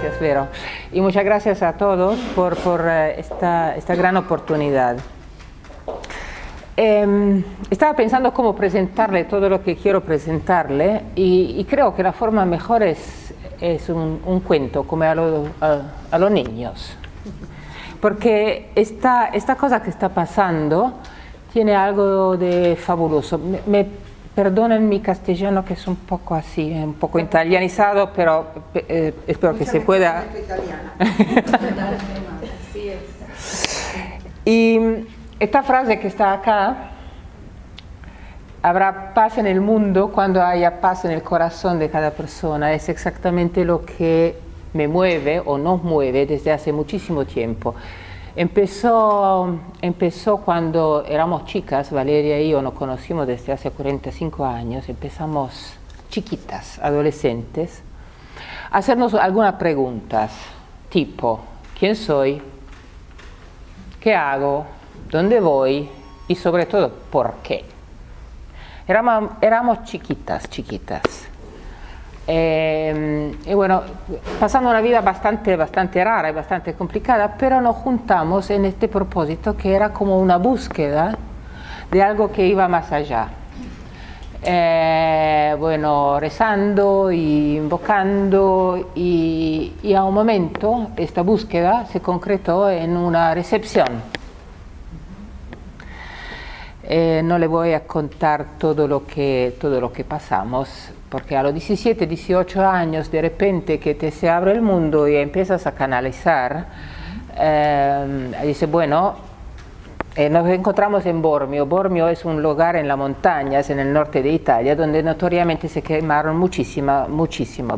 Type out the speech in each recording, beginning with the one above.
gracias, Vero. Y muchas gracias a todos por esta gran oportunidad. Estaba pensando cómo presentarle todo lo que quiero presentarle y creo que la forma mejor es un cuento, como a los niños. Porque esta cosa que está pasando tiene algo de fabuloso. Perdonen mi castellano, que es un poco así, un poco italianizado, pero espero que se pueda. Y esta frase que está acá, habrá paz en el mundo cuando haya paz en el corazón de cada persona, es exactamente lo que me mueve o nos mueve desde hace muchísimo tiempo. Empezó cuando éramos chicas, Valeria y yo nos conocimos desde hace 45 años, empezamos chiquitas, adolescentes, a hacernos algunas preguntas, tipo, ¿quién soy? ¿Qué hago? ¿Dónde voy? Y sobre todo, ¿por qué? Éramos chiquitas. Y bueno, pasando una vida bastante rara y bastante complicada, pero nos juntamos en este propósito que era como una búsqueda de algo que iba más allá. Bueno, rezando y invocando y a un momento esta búsqueda se concretó en una recepción. No le voy a contar todo lo que pasamos, porque a los 17, 18 años de repente que te se abre el mundo y empiezas a canalizar, dice, bueno, nos encontramos en Bormio. Bormio es un lugar en las montañas, en el norte de Italia, donde notoriamente se quemaron muchísimas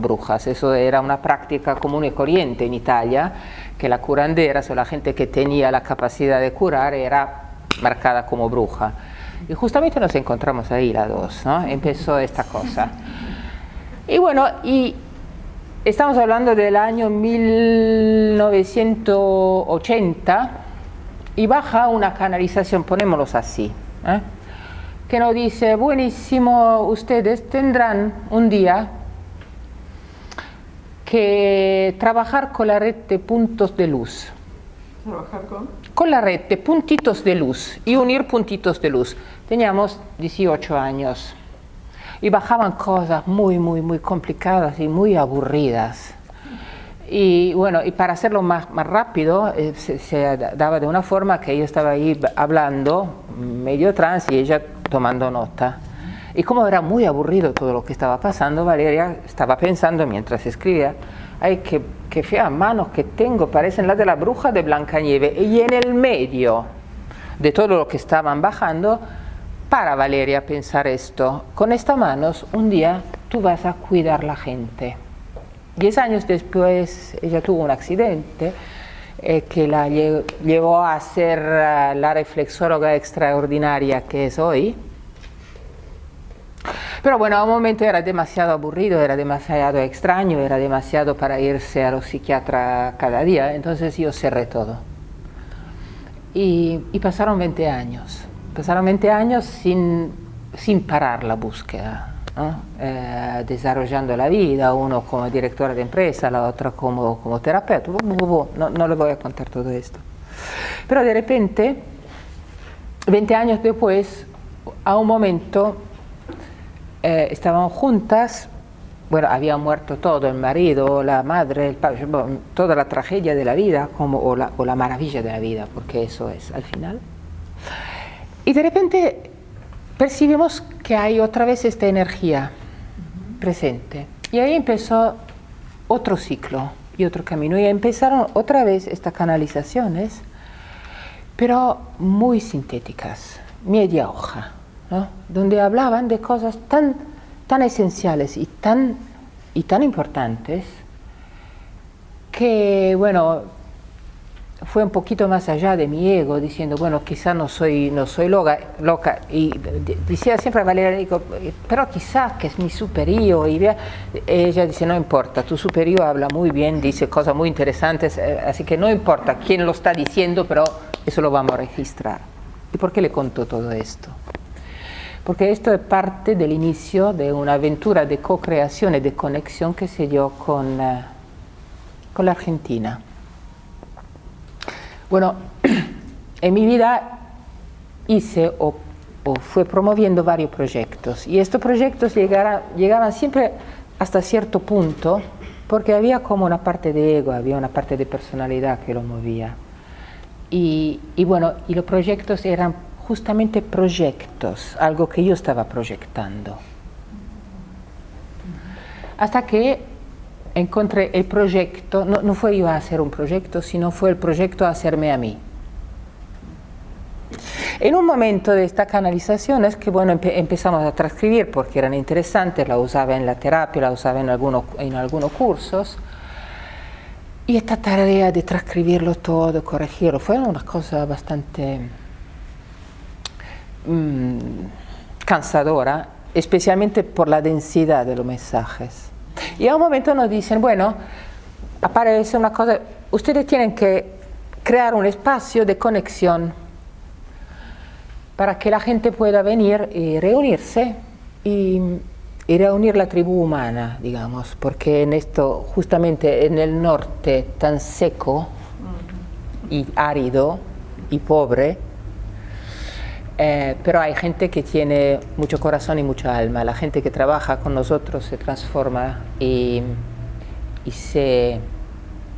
brujas. Eso era una práctica común y corriente en Italia, que la curandera, o la gente que tenía la capacidad de curar, era marcada como bruja. Y justamente nos encontramos ahí las dos, ¿no? Empezó esta cosa. Y bueno, y estamos hablando del año 1980 y baja una canalización, ponémoslos así, que nos dice, buenísimo, ustedes tendrán un día que trabajar con la red de puntos de luz. ¿Trabajar con la red de puntitos de luz y unir puntitos de luz. Teníamos 18 años y bajaban cosas muy complicadas y muy aburridas. Y bueno, y para hacerlo más rápido, se daba de una forma que yo estaba ahí hablando, medio trans, y ella tomando nota. Y como era muy aburrido todo lo que estaba pasando, Valeria estaba pensando mientras escribía, ay, qué feas manos que tengo, parecen las de la bruja de Blancanieves. Y en el medio de todo lo que estaban bajando, para Valeria pensar esto, con estas manos un día tú vas a cuidar la gente. 10 años después ella tuvo un accidente que la llevó a ser la reflexóloga extraordinaria que es hoy. Pero bueno, a un momento era demasiado aburrido, era demasiado extraño, era demasiado para irse a los psiquiatras cada día, entonces yo cerré todo. Y pasaron 20 años. Pasaron 20 años sin parar la búsqueda, ¿no? Desarrollando la vida, uno como directora de empresa, la otra como terapeuta. No le voy a contar todo esto. Pero de repente, 20 años después, a un momento, estábamos juntas, bueno, había muerto todo, el marido, la madre, el padre, toda la tragedia de la vida, o la maravilla de la vida, porque eso es al final. Y de repente percibimos que hay otra vez esta energía presente. Y ahí empezó otro ciclo y otro camino. Y empezaron otra vez estas canalizaciones, pero muy sintéticas, media hoja, ¿no? Donde hablaban de cosas tan esenciales y tan importantes que, bueno, fue un poquito más allá de mi ego, diciendo, bueno, quizás no soy loca, y decía siempre a Valeria, digo, pero quizás que es mi superior, y ella dice, no importa, tu superior habla muy bien, dice cosas muy interesantes, así que no importa quién lo está diciendo, pero eso lo vamos a registrar. ¿Y por qué le contó todo esto? Porque esto es parte del inicio de una aventura de co-creación y de conexión que se dio con con la Argentina. Bueno, en mi vida hice o fue promoviendo varios proyectos y estos proyectos llegaban siempre hasta cierto punto porque había como una parte de ego, había una parte de personalidad que lo movía. Y bueno, y los proyectos eran justamente proyectos, algo que yo estaba proyectando. Hasta que encontré el proyecto, no fue yo a hacer un proyecto, sino fue el proyecto a hacerme a mí. En un momento de esta canalización es que bueno, empezamos a transcribir porque eran interesantes, la usaba en la terapia, la usaba en algunos cursos. Y esta tarea de transcribirlo todo, corregirlo, fue una cosa bastante cansadora, especialmente por la densidad de los mensajes. Y a un momento nos dicen, bueno, aparece una cosa, ustedes tienen que crear un espacio de conexión para que la gente pueda venir y reunirse y reunir la tribu humana, digamos, porque en esto, justamente en el norte tan seco y árido y pobre, pero hay gente que tiene mucho corazón y mucha alma. La gente que trabaja con nosotros se transforma y se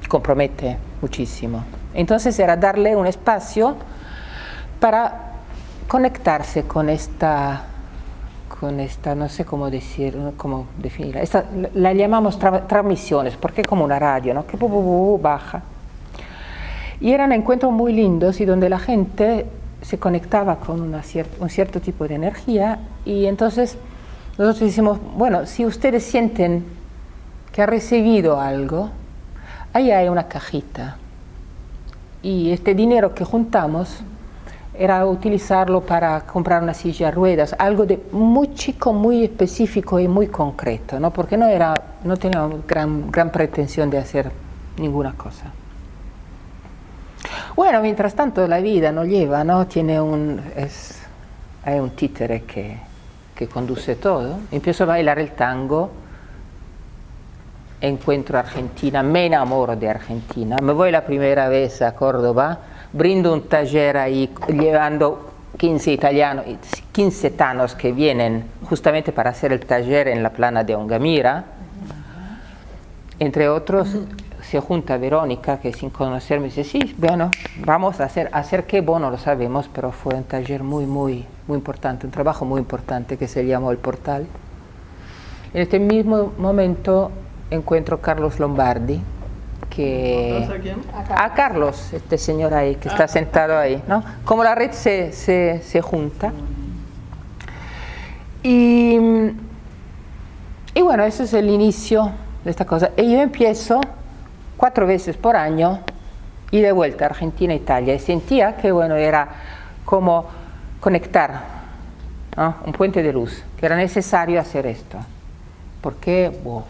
compromete muchísimo. Entonces era darle un espacio para conectarse con esta, no sé cómo decir, cómo definirla, la llamamos transmisiones, porque es como una radio, ¿no? Que baja. Y eran encuentros muy lindos y donde la gente se conectaba con un cierto tipo de energía y entonces nosotros decimos, bueno, si ustedes sienten que ha recibido algo, ahí hay una cajita y este dinero que juntamos era utilizarlo para comprar una silla de ruedas, algo de muy chico, muy específico y muy concreto, ¿no? Porque no teníamos gran pretensión de hacer ninguna cosa. Bueno, mientras tanto la vida nos lleva, ¿no? Hay un títere que conduce todo. Empiezo a bailar el tango, encuentro Argentina, me enamoro de Argentina, me voy la primera vez a Córdoba, brindo un taller ahí llevando 15 italianos, 15 tanos que vienen justamente para hacer el taller en la plana de Ongamira. Entre otros, se junta Verónica, que sin conocerme dice, sí, bueno, vamos a hacer qué, bueno, lo sabemos, pero fue un taller muy, muy, muy importante, un trabajo muy importante que se llamó El Portal. En este mismo momento encuentro a Carlos Lombardi, que a Carlos, este señor ahí que está sentado ahí, ¿no? Como la red se junta. Y bueno, ese es el inicio de esta cosa. Y yo empiezo 4 veces por año y de vuelta a Argentina e Italia. Y sentía que bueno, era como conectar, ¿no? Un puente de luz, que era necesario hacer esto. Porque, wow.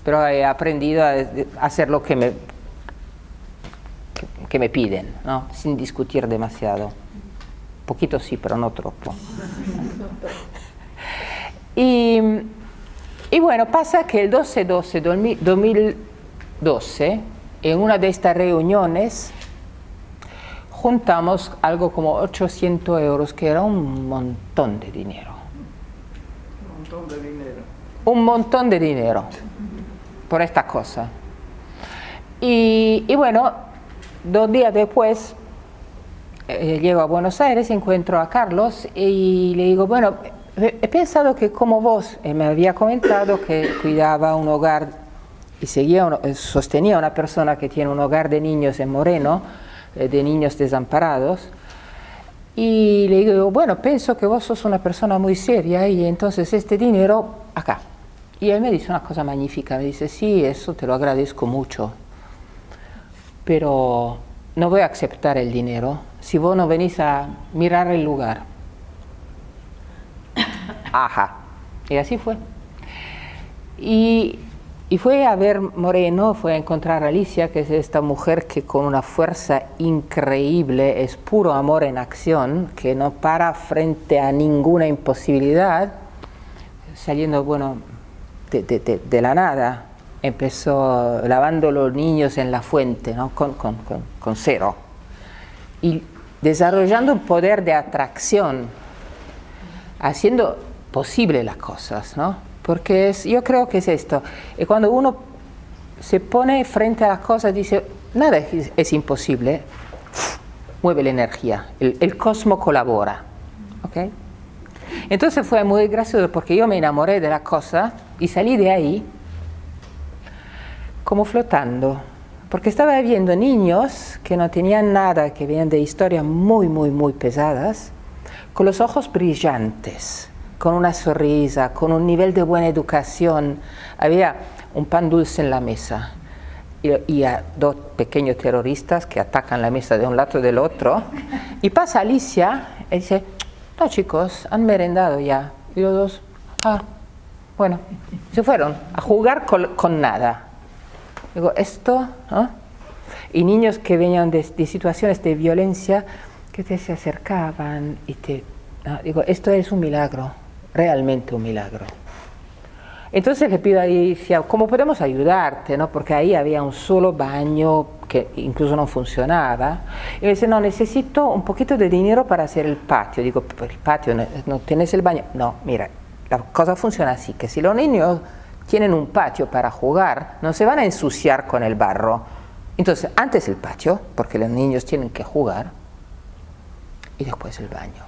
Pero he aprendido a hacer lo que me piden, ¿no? Sin discutir demasiado. Poquito sí, pero no troppo. Y bueno, pasa que el 12/12/2012, en una de estas reuniones, juntamos algo como 800 euros, que era un montón de dinero. Un montón de dinero. Un montón de dinero. Por esta cosa. Y bueno, 2 días después llego a Buenos Aires, encuentro a Carlos y le digo, bueno, he pensado que como vos me había comentado que cuidaba un hogar y sostenía una persona que tiene un hogar de niños en Moreno, de niños desamparados, y le digo, bueno, pienso que vos sos una persona muy seria y entonces este dinero acá. Y él me dice una cosa magnífica, me dice, sí, eso te lo agradezco mucho, pero no voy a aceptar el dinero si vos no venís a mirar el lugar. Ajá, y así fue. Y fue a ver Moreno, fue a encontrar a Alicia, que es esta mujer que con una fuerza increíble, es puro amor en acción, que no para frente a ninguna imposibilidad, saliendo, bueno, de la nada, empezó lavando los niños en la fuente, ¿no? con cero, y desarrollando un poder de atracción, haciendo posible las cosas, ¿no? Porque yo creo que es esto, y cuando uno se pone frente a las cosas, dice, nada es imposible, mueve la energía, el cosmos colabora, ¿ok? Entonces fue muy gracioso porque yo me enamoré de la cosa y salí de ahí como flotando, porque estaba viendo niños que no tenían nada, que venían de historias muy, muy, muy pesadas, con los ojos brillantes, con una sonrisa, con un nivel de buena educación. Había un pan dulce en la mesa y a dos pequeños terroristas que atacan la mesa de un lado y del otro, y pasa Alicia y dice, no chicos, han merendado ya. Y los dos, bueno, se fueron a jugar con nada. Digo, esto, ¿no? Y niños que venían de situaciones de violencia que se acercaban y ¿no? Digo, esto es un milagro, realmente un milagro. Entonces le pido a Alicia, ¿cómo podemos ayudarte? ¿No? Porque ahí había un solo baño que incluso no funcionaba. Y me dice, no, necesito un poquito de dinero para hacer el patio. Digo, ¿pero el patio no tienes el baño? No, mira, la cosa funciona así, que si los niños tienen un patio para jugar, no se van a ensuciar con el barro. Entonces, antes el patio, porque los niños tienen que jugar, y después el baño.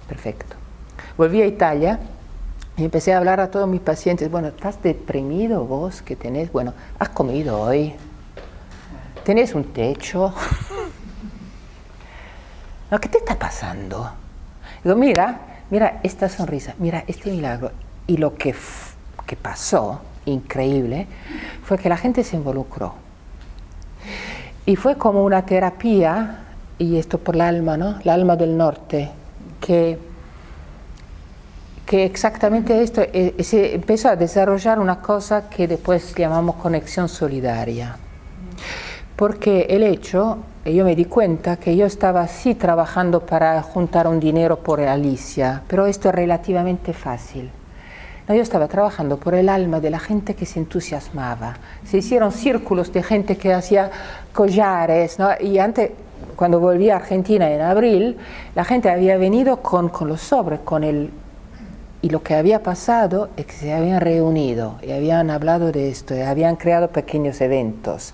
Perfecto. Volví a Italia y empecé a hablar a todos mis pacientes. Bueno, ¿estás deprimido vos que tenés? Bueno, ¿has comido hoy? ¿Tenés un techo? ¿No? ¿Qué te está pasando? Digo, mira esta sonrisa, mira este milagro. Y lo que pasó, increíble, fue que la gente se involucró. Y fue como una terapia, y esto por el alma, ¿no? El alma del norte, que exactamente esto, se empezó a desarrollar una cosa que después llamamos conexión solidaria. Porque el hecho, yo me di cuenta que yo estaba sí trabajando para juntar un dinero por Alicia, pero esto es relativamente fácil. No, yo estaba trabajando por el alma de la gente que se entusiasmaba. Se hicieron círculos de gente que hacía collares, ¿no? Y antes, cuando volví a Argentina en abril, la gente había venido con los sobres, y lo que había pasado es que se habían reunido y habían hablado de esto, y habían creado pequeños eventos.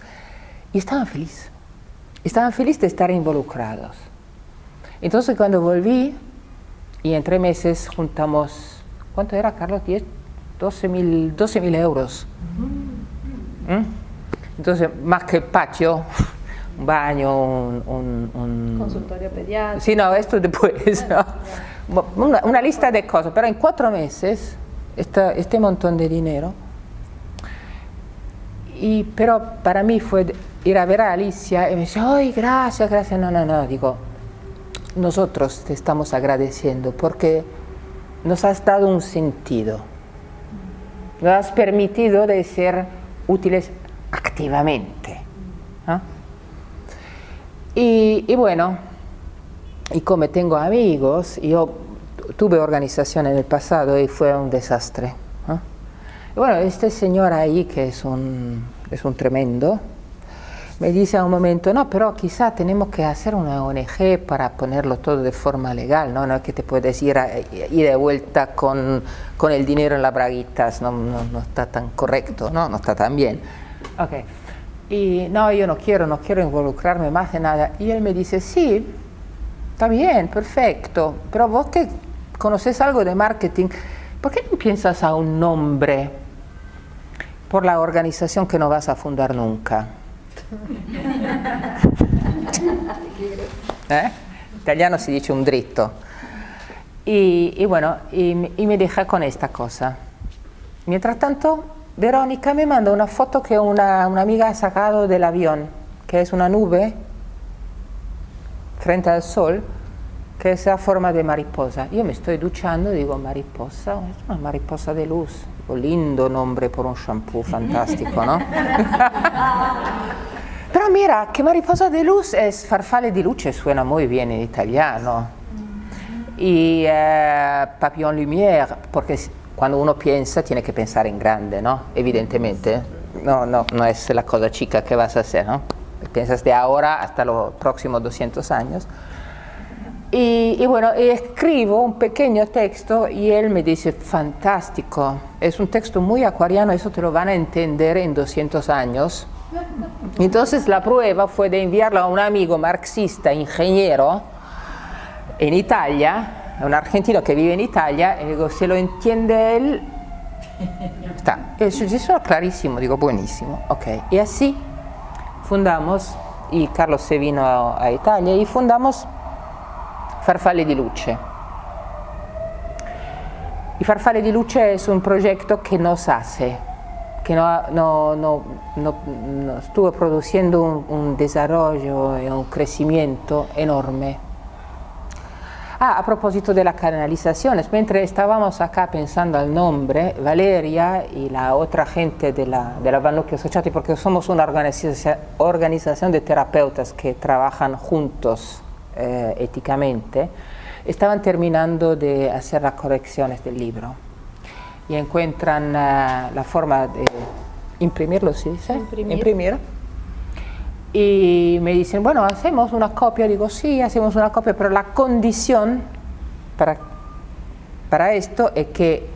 Y estaban felices de estar involucrados. Entonces cuando volví, y en 3 meses juntamos, ¿cuánto era, Carlos? 12.000 euros. Entonces, más que el patio, un baño, un consultorio pediátrico. Sí, no, esto después, ¿no? Una lista de cosas, pero en 4 meses, este montón de dinero. Pero para mí fue ir a ver a Alicia y me dice, ¡ay, gracias! No, digo, nosotros te estamos agradeciendo porque nos has dado un sentido, nos has permitido de ser útiles activamente, ¿no? Y bueno, y como tengo amigos, yo tuve organización en el pasado y fue un desastre, ¿no? Y bueno, este señor ahí, que es un tremendo, me dice a un momento, no, pero quizá tenemos que hacer una ONG para ponerlo todo de forma legal, ¿no? No es que te puedes ir de vuelta con el dinero en las braguitas, no está tan correcto, no está tan bien. Okay. Y no, yo no quiero involucrarme más en nada. Y él me dice, sí, está bien, perfecto, pero vos que conoces algo de marketing, ¿por qué no piensas a un nombre por la organización que no vas a fundar nunca? Italiano si dice un dritto. Y bueno, y me deja con esta cosa. Mientras tanto, Verónica me manda una foto que una amiga ha sacado del avión, que es una nube frente al sol, que es a forma de mariposa. Yo me estoy duchando y digo, mariposa, es una mariposa de luz. Lindo nombre por un shampoo fantástico, ¿no? Pero mira, que mariposa de luz es farfalle di luce, suena muy bien en italiano. Y papillon lumière, porque cuando uno piensa tiene que pensar en grande, ¿no? Evidentemente, no es la cosa chica que vas a hacer, ¿no? Piensas de ahora hasta los próximos 200 años. Y bueno, escribo un pequeño texto y él me dice, fantástico, es un texto muy acuariano, eso te lo van a entender en 200 años. Entonces la prueba fue de enviarlo a un amigo marxista, ingeniero, en Italia, un argentino que vive en Italia, y digo, se lo entiende él, está. Eso es clarísimo, digo, buenísimo, ok. Y así fundamos, y Carlos se vino a Italia, y fundamos Farfalle di Luce. Y Farfalle di Luce es un proyecto que nos hace, que no estuvo produciendo un desarrollo y un crecimiento enorme. A propósito de las canalizaciones, mientras estábamos acá pensando al nombre, Valeria y la otra gente de la Van Lucchi Associati, porque somos una organización de terapeutas que trabajan juntos éticamente, estaban terminando de hacer las correcciones del libro y encuentran la forma de imprimirlo, ¿sí dice? Imprimir. Y me dicen, bueno, hacemos una copia. Digo, sí, hacemos una copia, pero la condición para esto es que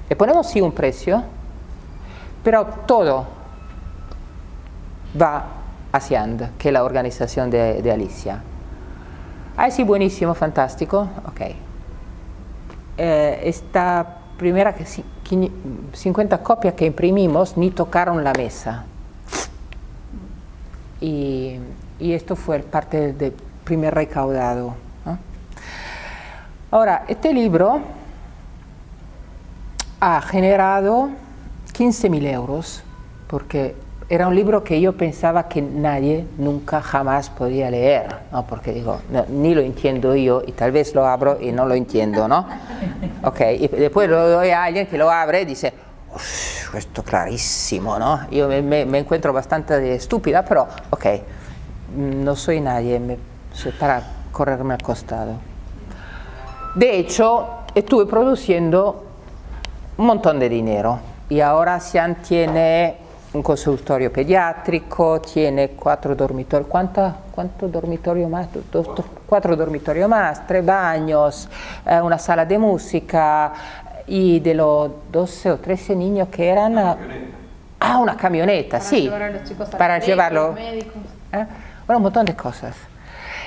le ponemos sí un precio, pero todo va hacia AND, que es la organización de Alicia. Ah, sí, buenísimo, fantástico, ok. Esta primera 50 copias que imprimimos ni tocaron la mesa. Y esto fue parte del primer recaudado, ¿no? Ahora, este libro ha generado 15.000 euros, porque era un libro que yo pensaba que nadie nunca jamás podía leer, ¿no? Porque digo, no, ni lo entiendo yo, y tal vez lo abro y no lo entiendo, ¿no? Ok, y después lo doy a alguien que lo abre y dice, esto clarísimo, ¿no? Yo me encuentro bastante estúpida, pero ok, no soy nadie, soy para correrme al costado. De hecho, estuve produciendo un montón de dinero y ahora Sian tiene un consultorio pediátrico, tiene 4 dormitorios, ¿cuánto dormitorio más? 4 dormitorios más, 3 baños, una sala de música. Y de los 12 o 13 niños que eran... una camioneta, para sí. Llevar a los chicos para llevarlo. Médicos. Bueno, un montón de cosas.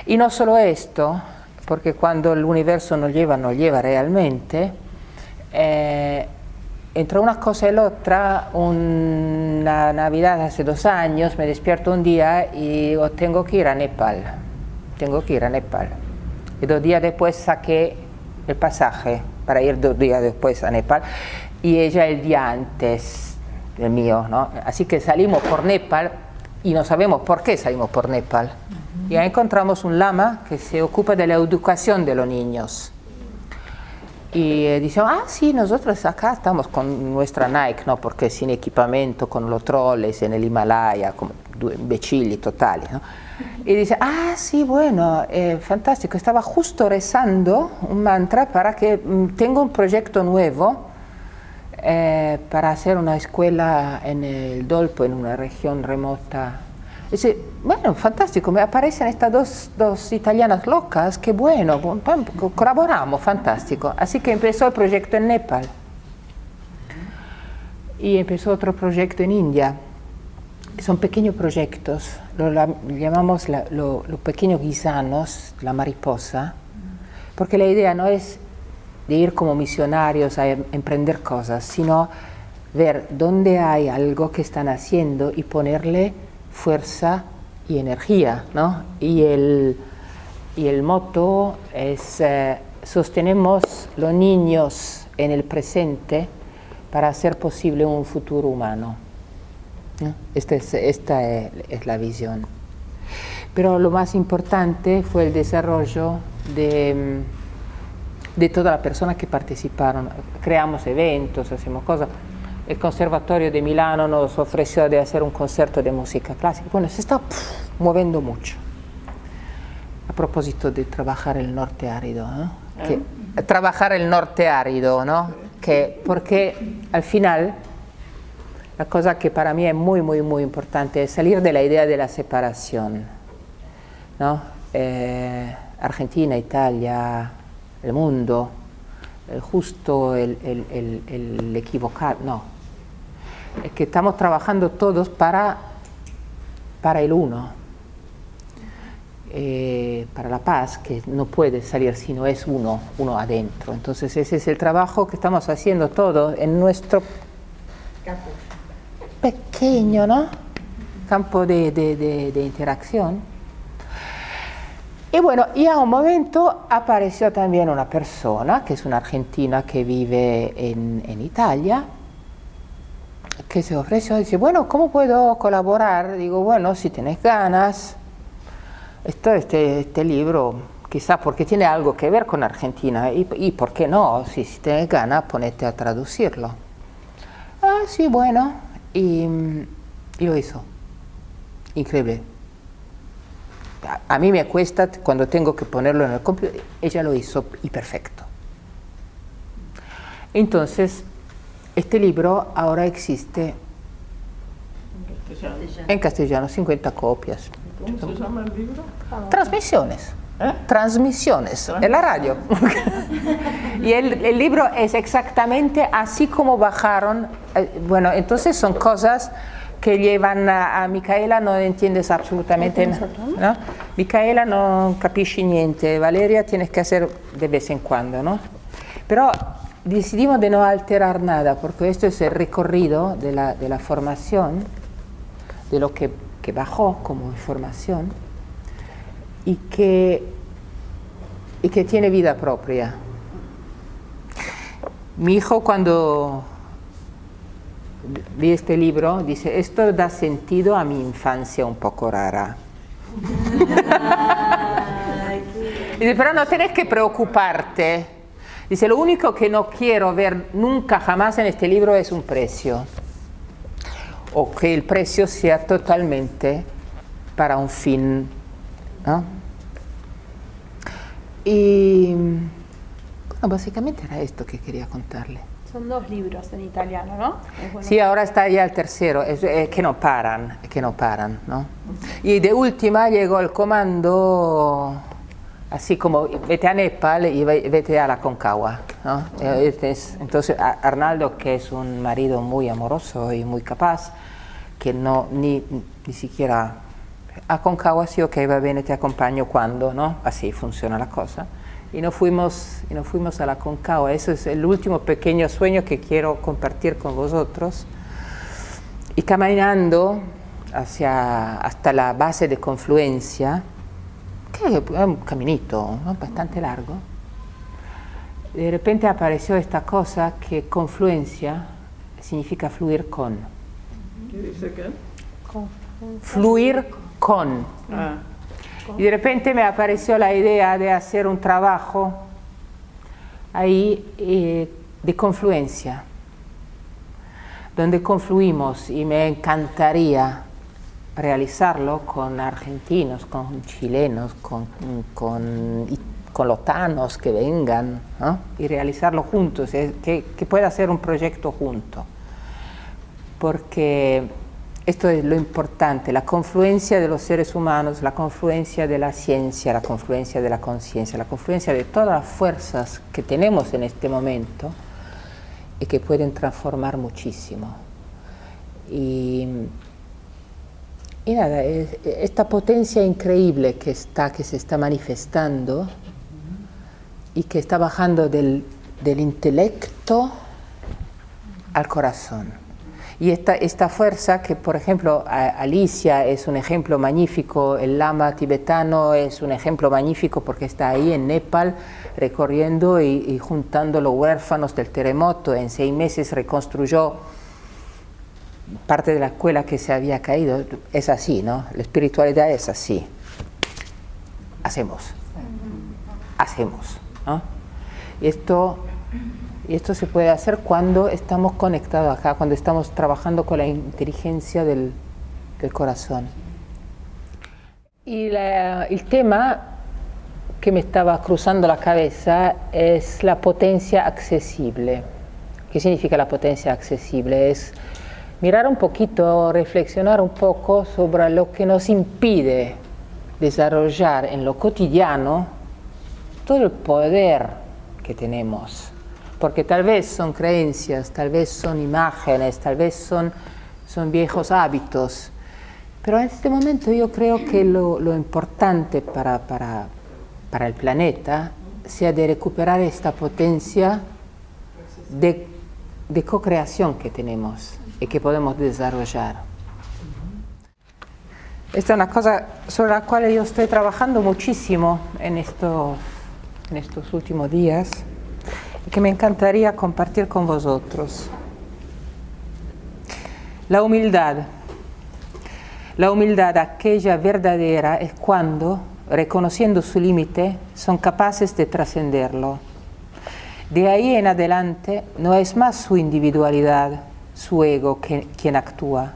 Y no solo esto, porque cuando el universo nos lleva realmente, entre una cosa y la otra, una Navidad hace 2 años, me despierto un día y digo, tengo que ir a Nepal. Y 2 días después saqué el pasaje para ir 2 días después a Nepal, y ella el día antes del mío, ¿no? Así que salimos por Nepal y no sabemos por qué salimos por Nepal. Y ahí encontramos un lama que se ocupa de la educación de los niños. Y dicen, sí, nosotros acá estamos con nuestra Nike, ¿no? Porque sin equipamiento, con los troles en el Himalaya, como 2 imbecilli totali, ¿no? Y dice, sí, bueno, fantástico, estaba justo rezando un mantra para que tengo un proyecto nuevo para hacer una escuela en el Dolpo, en una región remota. Dice, bueno, fantástico, me aparecen estas dos italianas locas, qué bueno, colaboramos, fantástico. Así que empezó el proyecto en Nepal. Y empezó otro proyecto en India. Son pequeños proyectos, lo llamamos los pequeños guisanos, la mariposa, porque la idea no es de ir como misionarios a emprender cosas, sino ver dónde hay algo que están haciendo y ponerle fuerza y energía, ¿no? Y el motto es, sostenemos los niños en el presente para hacer posible un futuro humano. Esta es la visión. Pero lo más importante fue el desarrollo de todas las personas que participaron. Creamos eventos, hacemos cosas. El Conservatorio de Milano nos ofreció de hacer un concierto de música clásica. Bueno, se está moviendo mucho. A propósito de trabajar el norte árido, ¿no? Trabajar el norte árido, ¿no? porque al final la cosa que para mí es muy, muy, muy importante es salir de la idea de la separación, ¿no? Argentina, Italia, el mundo, el justo, el equivocado, no. Es que estamos trabajando todos para el uno, para la paz, que no puede salir si no es uno adentro. Entonces ese es el trabajo que estamos haciendo todos en nuestro pequeño, ¿no?, campo de interacción. Y bueno, y a un momento apareció también una persona, que es una argentina que vive en Italia, que se ofreció y dice, bueno, ¿cómo puedo colaborar? Digo, bueno, si tienes ganas, este libro, quizás porque tiene algo que ver con Argentina, y ¿por qué no? Si tienes ganas, ponete a traducirlo. Ah, sí, bueno, y lo hizo. Increíble. A mí me cuesta cuando tengo que ponerlo en el computer, ella lo hizo y perfecto. Entonces, este libro ahora existe en castellano, 50 copias. ¿Cómo se llama el libro? Transmisiones. Transmisiones en la radio. Y el libro es exactamente así como bajaron. Bueno, entonces son cosas que llevan a Micaela, no entiendes absolutamente nada, ¿no? Micaela no capisci niente, Valeria tienes que hacer de vez en cuando, ¿no? Pero decidimos de no alterar nada, porque esto es el recorrido de la formación, de lo que bajó como información, y que tiene vida propia. Mi hijo, cuando vi este libro, dice, esto da sentido a mi infancia un poco rara. Dice, pero no tenés que preocuparte. Dice, lo único que no quiero ver nunca jamás en este libro es un precio. O que el precio sea totalmente para un fin, ¿no? Y bueno, básicamente era esto que quería contarle. Son 2 libros en italiano, ¿no? Bueno. Sí, ahora está ya el tercero, es que no paran, ¿no? Y de última llegó el comando, así como vete a Nepal y vete a la Concagua, ¿no? Entonces Arnaldo, que es un marido muy amoroso y muy capaz, que no ni siquiera a Concagua, sí, ok, va bene, te acompaño cuando, ¿no? Así funciona la cosa. Y nos fuimos a la Concagua. Eso es el último pequeño sueño que quiero compartir con vosotros. Y caminando hasta la base de Confluencia, que es un caminito, ¿no?, bastante largo, de repente apareció esta cosa que Confluencia significa fluir con. ¿Qué dice qué? Fluir con. Ah. Y de repente me apareció la idea de hacer un trabajo ahí de confluencia, donde confluimos, y me encantaría realizarlo con argentinos, con chilenos, con lotanos que vengan, ¿no?, y realizarlo juntos, que pueda ser un proyecto junto, porque esto es lo importante, la confluencia de los seres humanos, la confluencia de la ciencia, la confluencia de la conciencia, la confluencia de todas las fuerzas que tenemos en este momento y que pueden transformar muchísimo. Y nada, esta potencia increíble que se está manifestando y que está bajando del intelecto al corazón. Y esta fuerza que, por ejemplo, Alicia es un ejemplo magnífico, el lama tibetano es un ejemplo magnífico porque está ahí en Nepal recorriendo y juntando los huérfanos del terremoto. En 6 meses reconstruyó parte de la escuela que se había caído. Es así, ¿no? La espiritualidad es así. Hacemos, ¿no? Y esto se puede hacer cuando estamos conectados acá, cuando estamos trabajando con la inteligencia del corazón. Y el tema que me estaba cruzando la cabeza es la potencia accesible. ¿Qué significa la potencia accesible? Es mirar un poquito, reflexionar un poco sobre lo que nos impide desarrollar en lo cotidiano todo el poder que tenemos. Porque tal vez son creencias, tal vez son imágenes, tal vez son viejos hábitos. Pero en este momento yo creo que lo importante para el planeta sea de recuperar esta potencia de co-creación que tenemos y que podemos desarrollar. Esta es una cosa sobre la cual yo estoy trabajando muchísimo en estos últimos días y que me encantaría compartir con vosotros. La humildad. La humildad, aquella verdadera, es cuando, reconociendo su límite, son capaces de trascenderlo. De ahí en adelante no es más su individualidad, su ego quien actúa.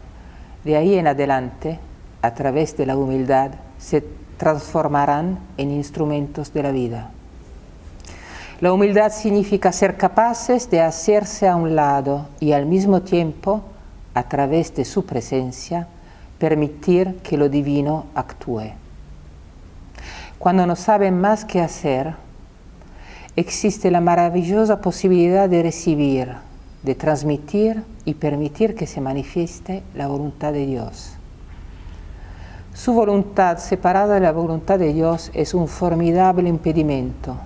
De ahí en adelante, a través de la humildad, se transformarán en instrumentos de la vida. La humildad significa ser capaces de hacerse a un lado y al mismo tiempo, a través de su presencia, permitir que lo divino actúe. Cuando no saben más qué hacer, existe la maravillosa posibilidad de recibir, de transmitir y permitir que se manifieste la voluntad de Dios. Su voluntad separada de la voluntad de Dios es un formidable impedimento,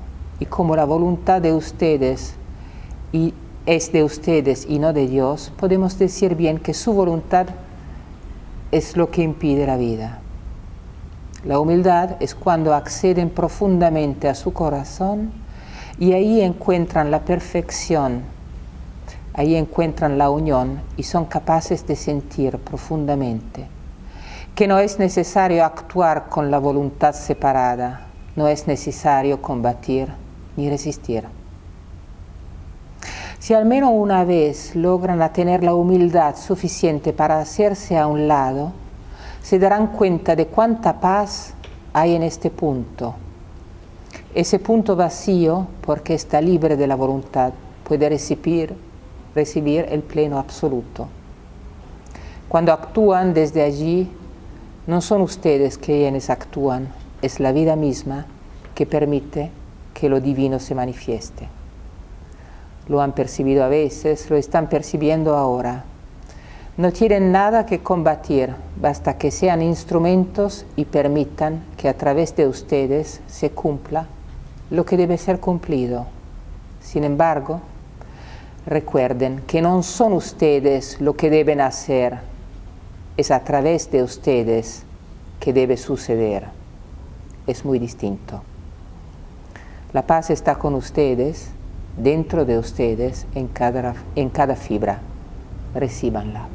y como la voluntad de ustedes es de ustedes y no de Dios, podemos decir bien que su voluntad es lo que impide la vida. La humildad es cuando acceden profundamente a su corazón y ahí encuentran la perfección, ahí encuentran la unión y son capaces de sentir profundamente que no es necesario actuar con la voluntad separada, no es necesario combatir ni resistir. Si al menos una vez logran tener la humildad suficiente para hacerse a un lado, se darán cuenta de cuánta paz hay en este punto. Ese punto vacío, porque está libre de la voluntad, puede recibir el pleno absoluto. Cuando actúan desde allí, no son ustedes quienes actúan, es la vida misma que permite que lo divino se manifieste. Lo han percibido a veces, lo están percibiendo ahora. No tienen nada que combatir, basta que sean instrumentos y permitan que a través de ustedes se cumpla lo que debe ser cumplido. Sin embargo, recuerden que no son ustedes lo que deben hacer, es a través de ustedes que debe suceder. Es muy distinto. La paz está con ustedes, dentro de ustedes, en cada fibra. Recíbanla.